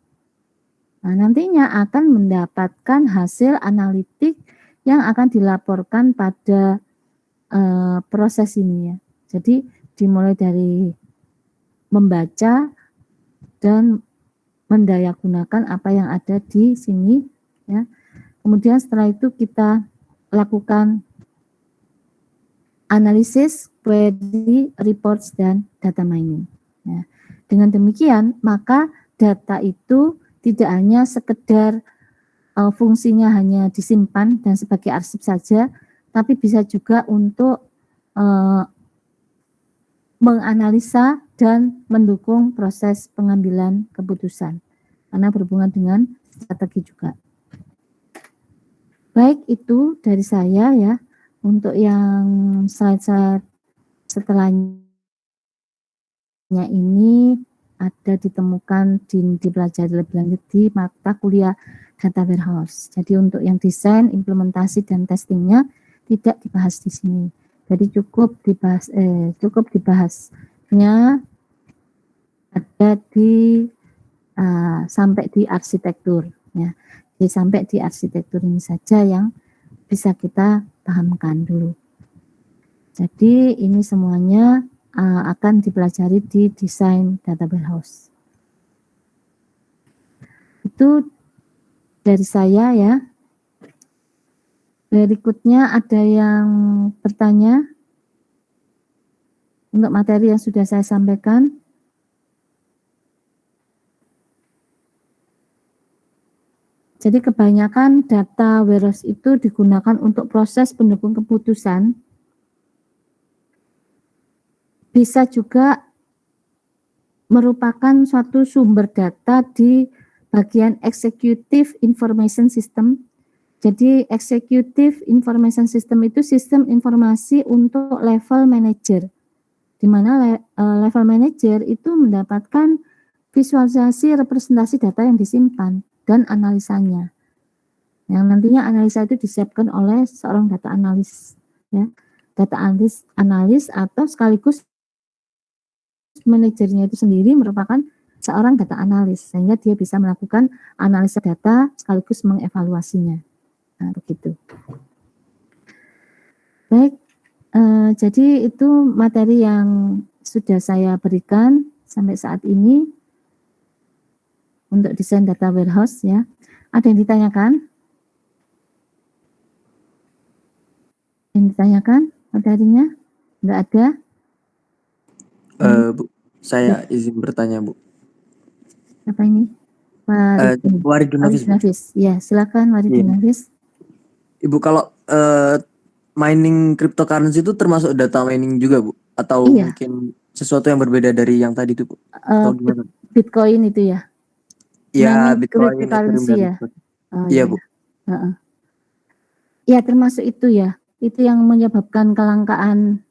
Nah, nantinya akan mendapatkan hasil analitik yang akan dilaporkan pada proses ini ya. Jadi dimulai dari membaca dan mendayagunakan apa yang ada di sini ya. Kemudian setelah itu kita lakukan analisis, query, reports, dan data mining. Ya. Dengan demikian, maka data itu tidak hanya sekedar fungsinya hanya disimpan dan sebagai arsip saja, tapi bisa juga untuk menganalisa dan mendukung proses pengambilan keputusan karena berhubungan dengan strategi juga. Baik, itu dari saya ya. Untuk yang slide-slide setelahnya ini ada ditemukan dipelajari lebih lanjut di mata kuliah data warehouse. Jadi untuk yang desain, implementasi dan testingnya tidak dibahas di sini. Jadi cukup dibahasnya ada di sampai di arsitektur ya. Jadi sampai di arsitektur ini saja yang bisa kita pahamkan dulu. Jadi ini semuanya akan dipelajari di desain data warehouse. Itu dari saya ya. Berikutnya ada yang bertanya untuk materi yang sudah saya sampaikan. Jadi kebanyakan data warehouse itu digunakan untuk proses pendukung keputusan. Bisa juga merupakan suatu sumber data di bagian Executive Information System. Jadi Executive Information System itu sistem informasi untuk level manager, di mana level manager itu mendapatkan visualisasi representasi data yang disimpan dan analisanya. Yang nantinya analisa itu disiapkan oleh seorang data analis, ya, data analis atau sekaligus manajernya itu sendiri merupakan seorang data analis, sehingga dia bisa melakukan analisa data sekaligus mengevaluasinya. Nah, begitu. Baik, jadi itu materi yang sudah saya berikan sampai saat ini untuk desain data warehouse ya. Ada yang ditanyakan? Yang ditanyakan materinya? Enggak ada? Bu, saya izin bertanya, Bu. Apa ini? Waridun Nafis. Ya, silakan Waridun Nafis. Ibu, kalau mining cryptocurrency itu termasuk data mining juga, Bu? Atau mungkin sesuatu yang berbeda dari yang tadi itu, Bu? Atau gimana? Bitcoin itu ya? Ya, mining Bitcoin, cryptocurrency ya? Oh, iya, Bu. Ya, termasuk itu ya. Itu yang menyebabkan kelangkaan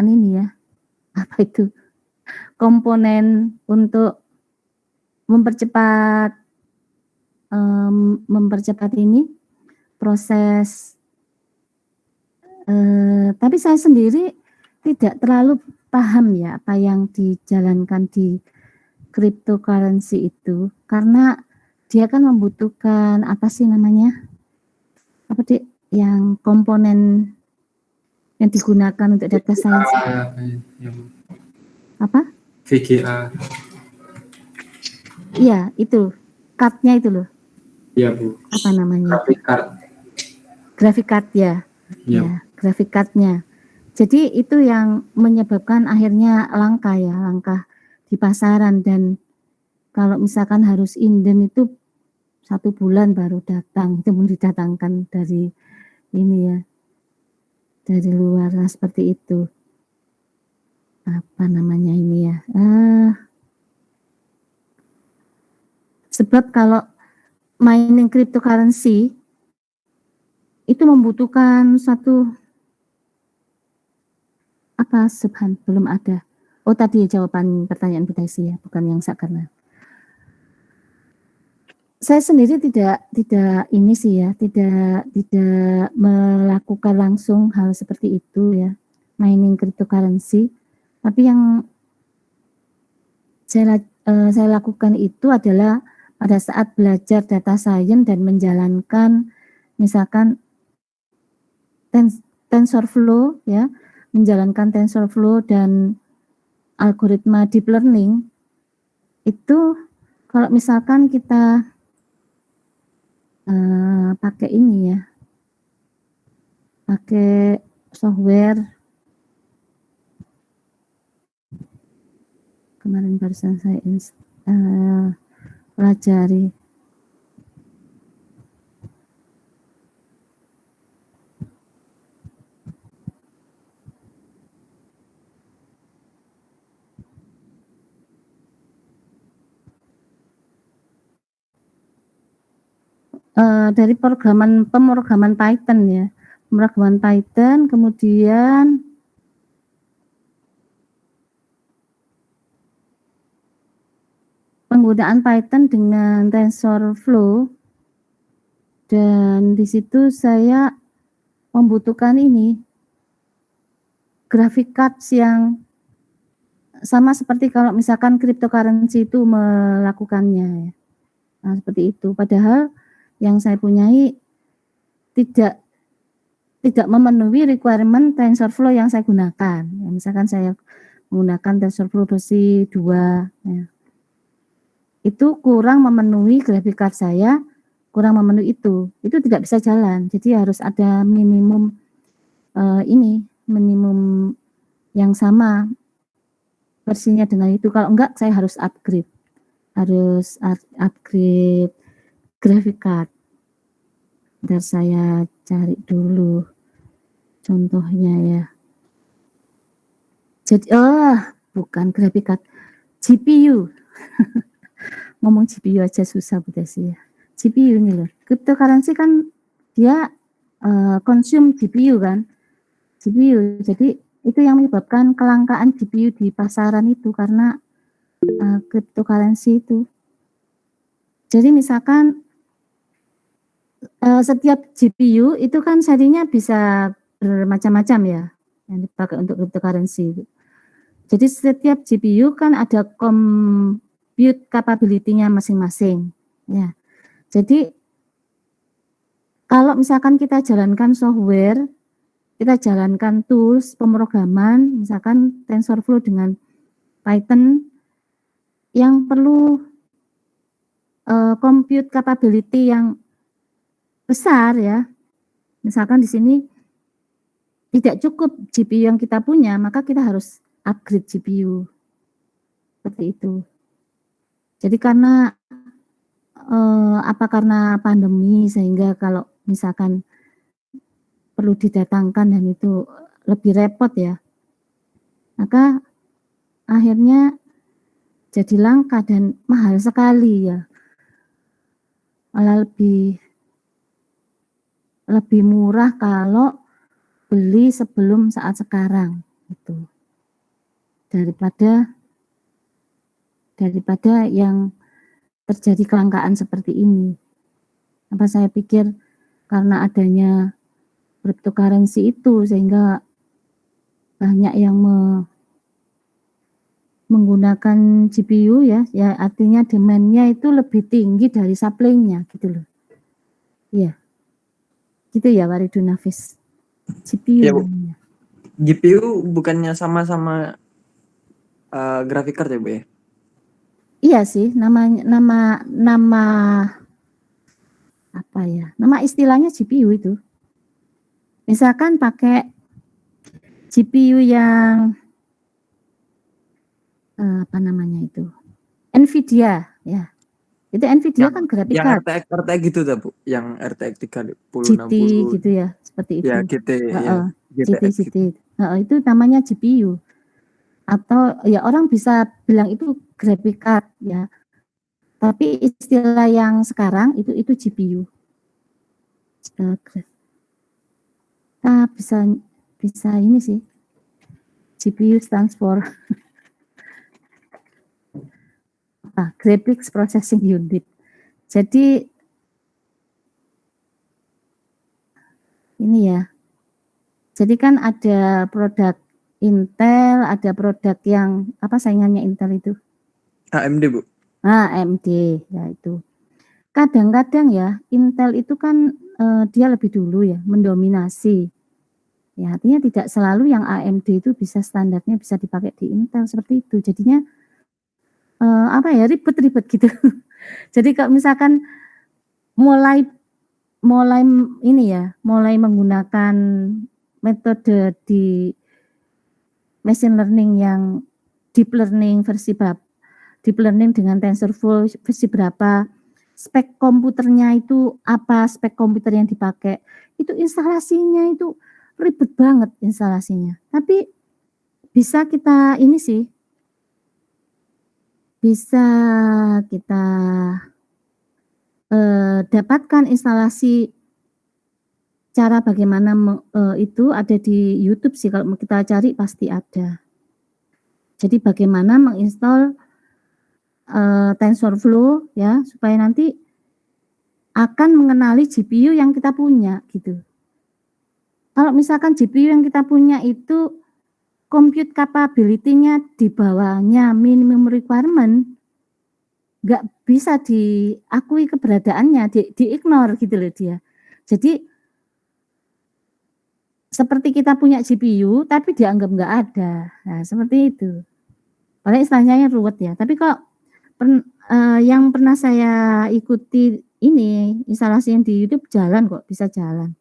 ini ya. Apa itu? Komponen untuk mempercepat ini proses. Tapi saya sendiri tidak terlalu paham ya apa yang dijalankan di cryptocurrency itu, karena dia kan membutuhkan apa sih namanya, apa sih yang komponen yang digunakan untuk data science apa? VGA. Iya, itu card-nya itu loh. Iya, Bu. Apa namanya? Graphic card ya. Ya, graphic card-nya. Jadi itu yang menyebabkan akhirnya langka di pasaran, dan kalau misalkan harus inden itu 1 bulan baru datang, itu didatangkan dari ini ya, dari luar. Nah, seperti itu. Apa namanya ini ya? Sebab kalau mining cryptocurrency itu membutuhkan satu apa Subhan belum ada. Oh tadi jawaban pertanyaan Bu Daisy ya, bukan yang Sakarna. Saya sendiri tidak ini sih ya, tidak melakukan langsung hal seperti itu ya, mining cryptocurrency. Tapi yang saya lakukan itu adalah pada saat belajar data science dan menjalankan misalkan TensorFlow ya, menjalankan TensorFlow dan algoritma deep learning itu kalau misalkan kita pakai ini ya, pakai software kemarin barusan saya pelajari. Dari pemrograman Python ya, pemrograman Python, kemudian penggunaan Python dengan TensorFlow, dan di situ saya membutuhkan ini graphic cards yang sama seperti kalau misalkan cryptocurrency itu melakukannya ya. Nah, seperti itu. Padahal yang saya punyai tidak memenuhi requirement TensorFlow yang saya gunakan. Ya, misalkan saya menggunakan TensorFlow versi 2, ya. Itu kurang memenuhi graphic card saya, kurang memenuhi itu tidak bisa jalan. Jadi harus ada minimum minimum yang sama versinya dengan itu. Kalau enggak saya harus upgrade graphic card. Bentar saya cari dulu contohnya ya. Jadi bukan graphic card, GPU. Ngomong GPU aja susah Bu Desi ya. GPU ini loh. Cryptocurrency kan dia consume GPU kan. GPU. Jadi itu yang menyebabkan kelangkaan GPU di pasaran itu karena cryptocurrency itu. Jadi misalkan setiap GPU itu kan serinya bisa bermacam-macam ya yang dipakai untuk cryptocurrency. Jadi setiap GPU kan ada compute capability-nya masing-masing. Ya. Jadi kalau misalkan kita jalankan software, kita jalankan tools pemrograman, misalkan TensorFlow dengan Python yang perlu compute capability yang besar ya. Misalkan di sini tidak cukup GPU yang kita punya, maka kita harus upgrade GPU. Seperti itu. Jadi karena karena pandemi sehingga kalau misalkan perlu didatangkan dan itu lebih repot ya. Maka akhirnya jadi langka dan mahal sekali ya. Malah lebih murah kalau beli sebelum saat sekarang itu daripada yang terjadi kelangkaan seperti ini. Apa saya pikir karena adanya cryptocurrency itu sehingga banyak yang menggunakan GPU ya artinya demand-nya itu lebih tinggi dari supply-nya gitu loh. Iya. Gitu ya Waridun Nafis. GPU ya, namanya. GPU bukannya sama-sama graphic card ya Bu ya? Iya sih, nama apa ya? Nama istilahnya GPU itu. Misalkan pakai GPU yang apa namanya itu? Nvidia ya. Itu Nvidia kan graphic card. Yang RTX gitu tuh Bu, yang RTX 3060 GT gitu ya, seperti itu. Ya, GT ya. GT. Itu namanya GPU. Atau ya orang bisa bilang itu graphic card ya. Tapi istilah yang sekarang itu GPU. Bisa ini sih. GPU stands for Graphics Processing Unit. Jadi ini ya. Jadi kan ada produk Intel, ada produk yang apa saingannya Intel itu? AMD, Bu. AMD, ya itu. Kadang-kadang ya Intel itu kan dia lebih dulu ya mendominasi. Ya, artinya tidak selalu yang AMD itu bisa standarnya bisa dipakai di Intel seperti itu. Jadinya apa ya ribet-ribet gitu. Jadi kalau misalkan mulai ini ya, mulai menggunakan metode di machine learning yang deep learning versi deep learning dengan TensorFlow versi berapa, spek komputernya itu apa, spek komputer yang dipakai, itu instalasinya itu ribet banget instalasinya. Tapi bisa kita ini sih, bisa kita dapatkan instalasi cara bagaimana itu ada di YouTube sih, kalau kita cari pasti ada. Jadi bagaimana menginstal TensorFlow ya supaya nanti akan mengenali GPU yang kita punya gitu. Kalau misalkan GPU yang kita punya itu compute capability-nya di bawahnya minimum requirement, nggak bisa diakui keberadaannya, di-ignore gitu loh dia. Jadi seperti kita punya GPU tapi dianggap nggak ada. Nah, seperti itu. Padahal istilahnya ruwet ya. Tapi kalau yang pernah saya ikuti ini instalasi yang di YouTube jalan kok, bisa jalan.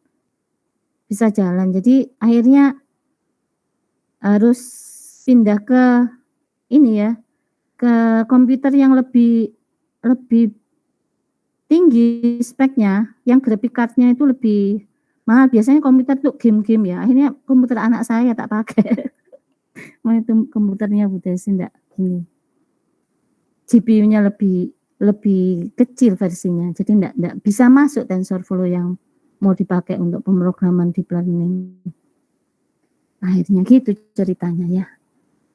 Bisa jalan. Jadi akhirnya harus pindah ke ini ya, ke komputer yang lebih tinggi speknya, yang graphic card-nya itu lebih mahal. Biasanya komputer tuh game-game ya. Akhirnya komputer anak saya tak pakai. Mau itu komputernya Bu Desi enggak ini. GPU-nya lebih kecil versinya. Jadi enggak bisa masuk TensorFlow yang mau dipakai untuk pemrograman deep learning. Akhirnya gitu ceritanya ya.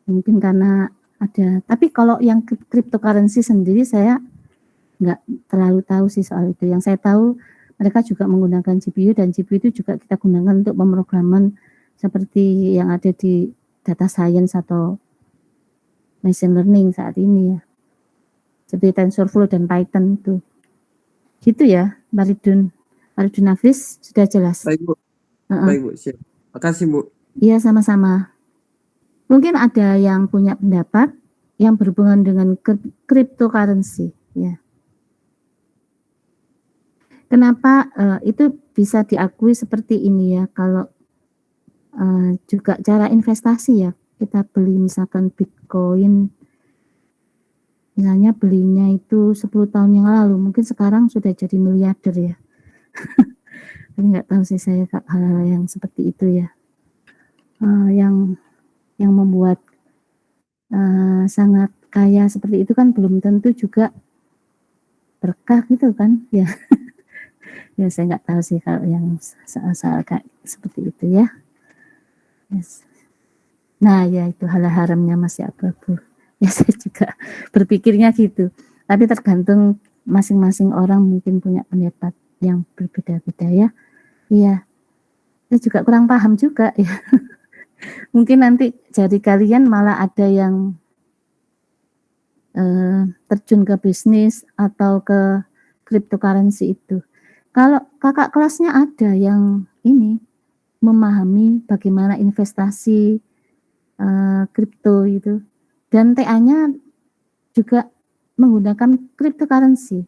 Mungkin karena ada, tapi kalau yang cryptocurrency sendiri saya nggak terlalu tahu sih soal itu. Yang saya tahu mereka juga menggunakan GPU dan GPU itu juga kita gunakan untuk pemrograman seperti yang ada di data science atau machine learning saat ini ya. Seperti TensorFlow dan Python itu. Gitu ya, Maridun Hafiz, sudah jelas. Baik, Bu. Baik, Bu. Siap. Makasih, Bu. Iya, sama-sama. Mungkin ada yang punya pendapat yang berhubungan dengan cryptocurrency ya. Kenapa itu bisa diakui seperti ini ya, kalau juga cara investasi ya, kita beli misalkan Bitcoin, misalnya belinya itu 10 tahun yang lalu, mungkin sekarang sudah jadi miliarder ya. Tapi nggak tahu sih saya hal-hal yang seperti itu ya, yang membuat sangat kaya seperti itu kan belum tentu juga berkah gitu kan ya. Ya saya nggak tahu sih kalau yang soal kayak seperti itu ya. Yes. Nah ya itu halal haramnya masih abu-abu. Ya saya juga berpikirnya gitu. Tapi tergantung masing-masing orang mungkin punya pendapat yang berbeda-beda ya. Iya. Saya juga kurang paham juga ya. Mungkin nanti jadi kalian malah ada yang terjun ke bisnis atau ke cryptocurrency itu. Kalau kakak kelasnya ada yang ini memahami bagaimana investasi kripto itu, dan TA-nya juga menggunakan cryptocurrency.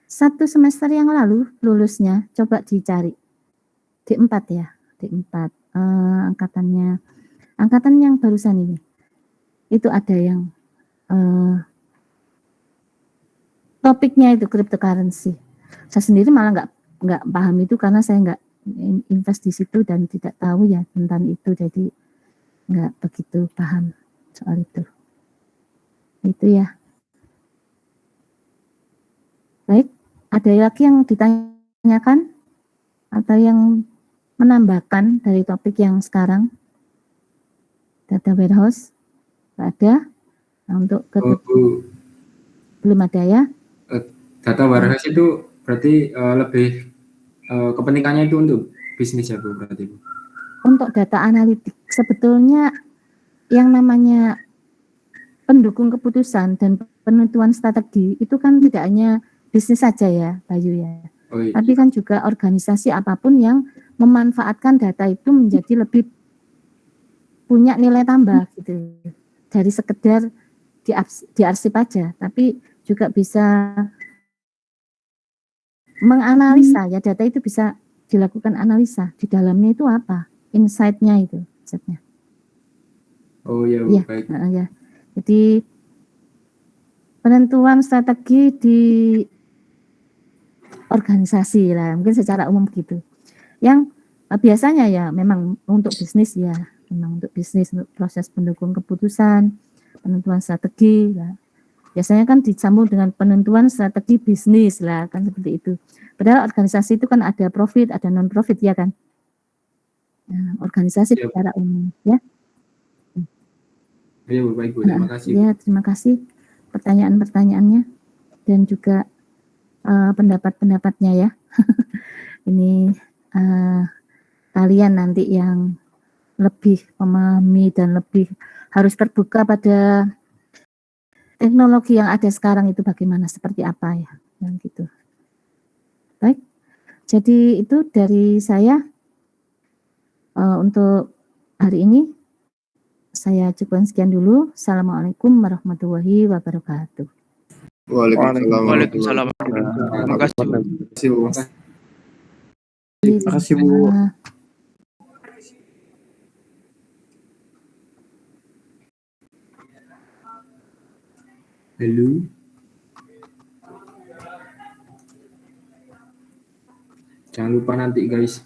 1 semester yang lalu lulusnya, coba dicari D4 ya, D4 angkatan yang barusan ini, itu ada yang topiknya itu cryptocurrency. Saya sendiri malah nggak paham itu karena saya nggak invest di situ dan tidak tahu ya tentang itu, jadi nggak begitu paham soal itu ya. Baik, ada lagi yang ditanyakan atau yang menambahkan dari topik yang sekarang? Data warehouse? Nggak ada? Nah, untuk Bu, belum ada ya? data warehouse itu berarti lebih kepentingannya itu untuk bisnis ya Bu berarti Bu? Untuk data analitik, sebetulnya yang namanya pendukung keputusan dan penentuan strategi itu kan tidak hanya bisnis saja ya, Bayu ya. Oh, iya. Tapi kan juga organisasi apapun yang memanfaatkan data itu menjadi lebih punya nilai tambah gitu. Dari sekedar diarsip aja, tapi juga bisa menganalisa ya, data itu bisa dilakukan analisa di dalamnya itu apa, insight-nya itu maksudnya. Oh iya Bu, Ya, baik. ya. Jadi penentuan strategi di organisasi lah, mungkin secara umum begitu. Yang biasanya ya memang untuk bisnis ya, memang untuk bisnis, untuk proses pendukung keputusan, penentuan strategi lah. Biasanya kan disambung dengan penentuan strategi bisnis lah, kan seperti itu. Padahal organisasi itu kan ada profit, ada non profit ya kan. Nah, organisasi Ya, secara umum ya. iya Bu, baik Bu, terima kasih. Ya, terima kasih pertanyaan-pertanyaannya dan juga pendapat-pendapatnya ya. Ini kalian nanti yang lebih memahami dan lebih harus terbuka pada teknologi yang ada sekarang itu bagaimana, seperti apa ya, yang gitu. Baik, jadi itu dari saya untuk hari ini. Saya cukupkan sekian dulu. Assalamualaikum warahmatullahi wabarakatuh. Waalaikumsalam. Terima kasih Bu. Terima kasih Bu. Halo. Jangan lupa nanti guys